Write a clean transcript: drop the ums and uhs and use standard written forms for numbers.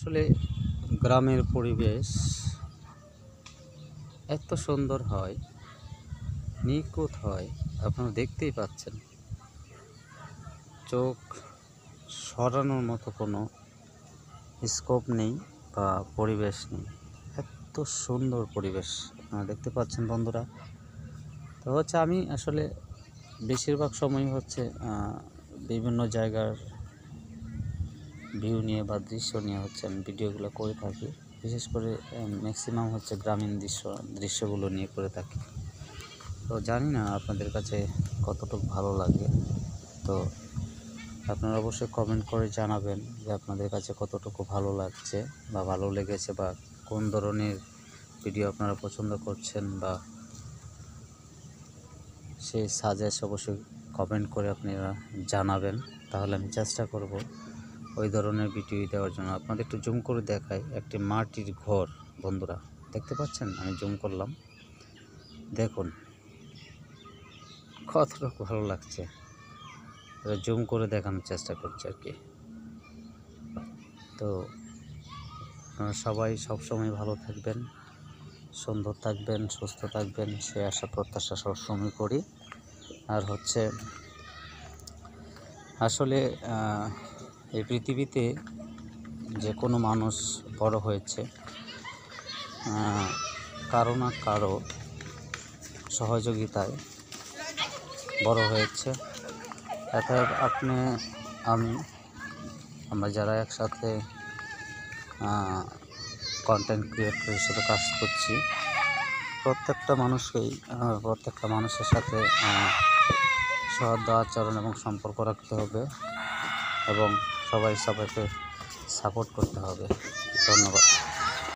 আসলে গ্রামের পরিবেশ এত সুন্দর হয়, নিখুঁত হয়, আপনারা দেখতেই পাচ্ছেন। চোখ সরানোর মতো কোনো স্কোপ নেই বা পরিবেশ নেই। এত সুন্দর পরিবেশ আপনারা দেখতে পাচ্ছেন বন্ধুরা। তো আমি আসলে বেশিরভাগ সময় বিভিন্ন জায়গার ভিউ নিয়ে বা দৃশ্য নিয়ে আমি ভিডিওগুলো করে থাকি। বিশেষ করে ম্যাক্সিমাম গ্রামীণ দৃশ্যগুলো নিয়ে করে থাকি। তো জানি না আপনাদের কাছে কতটুকু ভালো লাগে। তো আপনারা অবশ্যই কমেন্ট করে জানাবেন যে আপনাদের কাছে কতটুকু ভালো লাগছে বা ভালো লেগেছে, বা কোন ধরনের ভিডিও আপনারা পছন্দ করছেন, বা সেই সাজেস্ট অবশ্যই কমেন্ট করে আপনারা জানাবেন। তাহলে আমি চেষ্টা করব ওই ধরনের ভিডিও দেওয়ার জন্য। আপনাদের একটু জুম করে দেখাই, একটি মাটির ঘর বন্ধুরা দেখতে পাচ্ছেন। আমি জুম করলাম, দেখুন কতটুকু ভালো লাগছে। জুম করে দেখানোর চেষ্টা করছি আর কি। তো আপনারা সবাই সবসময় ভালো থাকবেন, সুন্দর থাকবেন, সুস্থ থাকবেন, সে আশা প্রত্যাশা সবসময় করি। আর আসলে এই পৃথিবীতে যে কোনো মানুষ বড় হয়েছে কারো না কারো সহযোগিতায় বড় হয়েছে। অর্থাৎ আমরা যারা একসাথে কন্টেন্ট ক্রিয়েটর হিসেবে কাজ করছি, প্রত্যেকটা মানুষের সাথে সৌহার্দ্য আচরণ এবং সম্পর্ক রাখতে হবে, এবং সবাইকে সাপোর্ট করতে হবে। ধন্যবাদ।